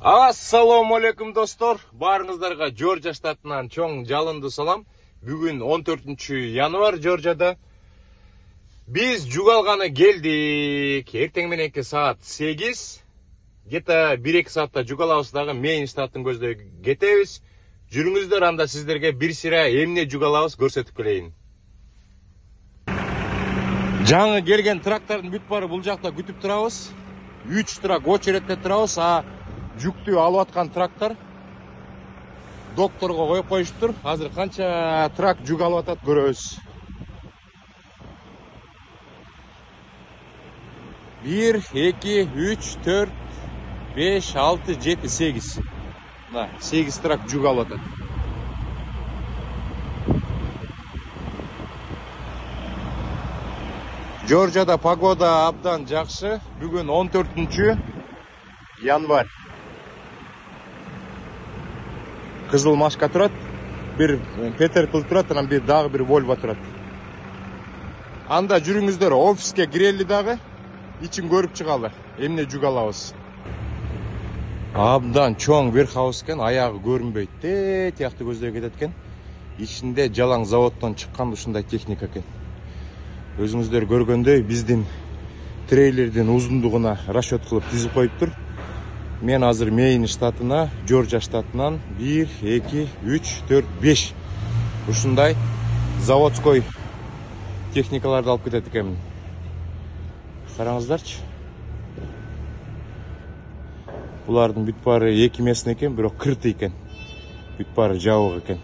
Ассаламу алейкум достор. Барыңыздарга Джорджия штатынан чоң жалынды салам. Бүгүн 14 январ Джорджияда. Биз жугалганы келдик. Эртең мененки саат 8. Где-то 1-2 саатта жугалабыз дагы Мейн штаттын көздөй кетебиз. Жүрүңүздөр, анда сиздерге бир сыра эмне жугалабыз көрсөтүп келейин. Жаңы келген трактардын бүт бары бул жакта күтүп турабыз. 3 трак очередте турабыз. Жүктү алып аткан трактор докторго коюп коюштур. Азыр канча трак жүк алып атат көрөбүз. 1, 2, 3, 4, 5, 6, 7, 8. 8 трак жүк алып атат. Джорджияда погода абдан жакшы. Бүгүн 14 январь. Кызыл машка турат, бир Петерпил турат, анан дагы бир Volvo турат. Анда жүрүңүздөр, офиске кирели дагы, ичин көрүп чыгалы, эмне жүк алабыз. Абдан чоң верхаус экен, аягы көрүнбөйт, тиякты көздөй кетет экен. Ичинде жалаң заводдон чыккан ушундай техника экен. Өзүңүздөр көргөндөй, биздин трейлердин узундугуна расчет кылып тизип коюптур. Мен азыр Мейн штатына, Джорджия штатынан 1, 2, 3, 4, 5 ушундай заводской техникаларды алып кетет экенмин. Караңыздарчы. Булардын бүт бары 2 местный экен, бирок кырты экен. Бүт бары жабык экен.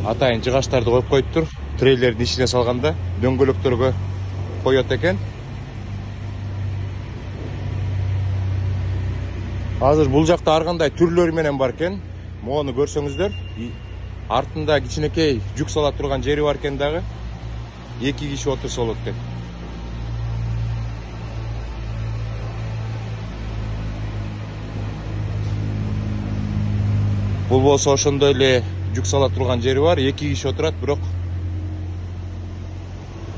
Атайын жыгаштарды коюп коюптур. Трейлердин ичине салганда дөңгөлөктөргө коёт экен. Азыр бул жакта ар кандай түрлөрү менен бар экен. Мону көрсөңүздөр, артында кичинекей жүк сала турган жери бар экен дагы. 2 киши отурса болот экен. Бул болсо ошондой эле жүк сала турган жери бар, 2 киши отурат, бирок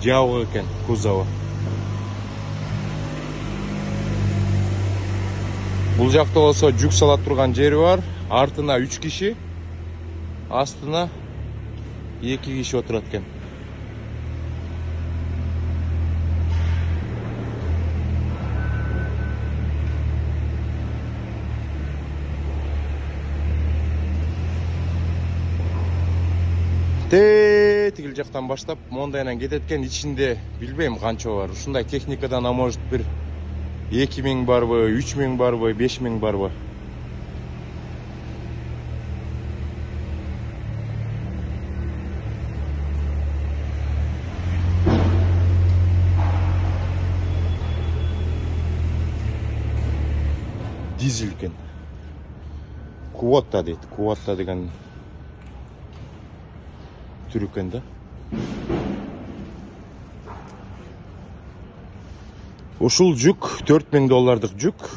жабык экен кузову. Бул жакта болсо жүк сала турган жери бар, артына 3 киши, астына 2 киши отурат экен. Тигил жактан баштап мондайынан кетет экен, ичинде билбейм канча бар. Ушундай техникадан а может бир 2000 барбы, 3000 барбы, 5000 барбы. Дизель экен. Квотта дейт. Квотта деген түр экен да. Ушул жүк $4000 жүк.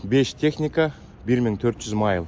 Беш техника, 1400 майл.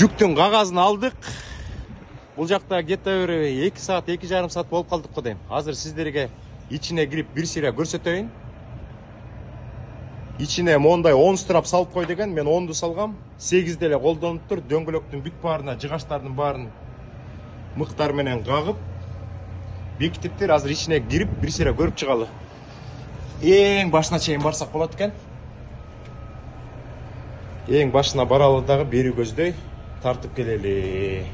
Жүктүн кагазын алдык. Бул жакта где-то 2 саат, 2,5 саат болуп калдык го дейм. Азыр сиздерге ичине кирип бир сыйра көрсөтөйүн. Ичине мондай 10 страп салып кой деген, мен 10ду салгам. 8 деле колдонуп тур, дөңгөлөктүн бүт баарына, жыгаштардын баарын мыктар менен кагып, бекітиптир. Азыр ичине кирип бир сыйра көрүп чыгалы. Эң башына чейин барсак болот экен. Эң башына баралы дагы бери көздөй тартып келели.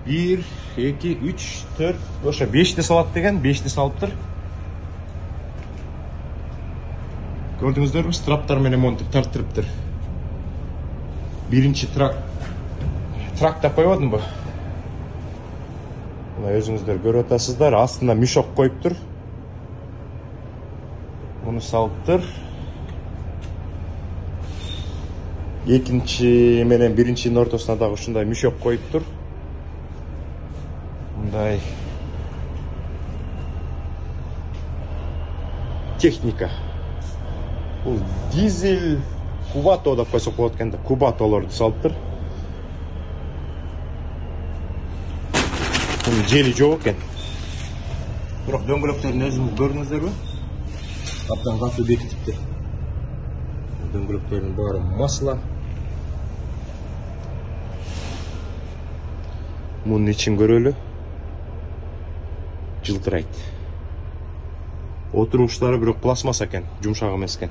1, 2, 3, 4, ошо 5ти салат деген, 5ти салыптыр. Көрдүңүздөрбү? Страптар менен монтип тарттырыптыр. Биринчи трак деп коюп атамбы? Мына өзүңүздөр көрүп атасыздар, астына мешок коюптур. Муну салыптыр. Экинчи менен биринчинин ортосуна дагы ушундай мешок коюптур. Мындай техника. Бул дизель кубато деп койсок болот экен да, кубатолорду салыптыр. Бунун жели жок экен. Бирок дөңгөлөктөрүн өзүңүз көрдүңүздөрбү? Абдан катуу бекитиптир. Дөңгөлөктөрүнүн баары масла. Мунун ичин көрөлү. Жылтырайт. Отуруштары бирок пластмасса экен, жумшак эмес экен.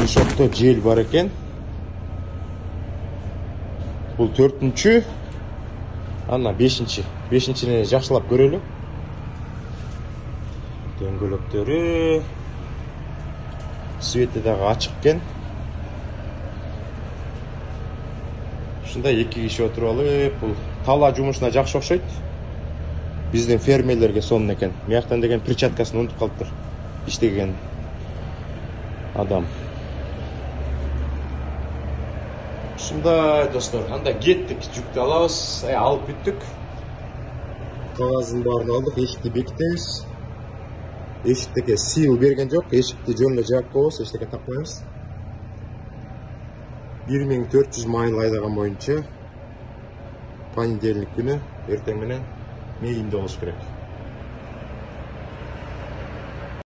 Мешокто жел бар экен. Бул 4-чү, ана 5-чи. 5-чини жакшылап көрөлү. Дөңгөлөктөрү свети дагы ачык экен. Ушундай 2 киши отуруп алып, бул тала жумушуна жакшы окшойт. Биздин фермерлерге сонун экен. Мияктан деген перчаткасын унутуп калыптыр. Иштеген адам. Ушундай достор, анда кеттик, жүктү алабыз, алып бүттүк. Кагазын баарын алдык, эшикти бекитебиз. Эшиктеге сил берген жок, эшикти жөн эле жаап коебуз, эчтеке такпайбыз. 1400 майыл айдаган боюнча понедельник күнү эртең менен мейинде болуш керек.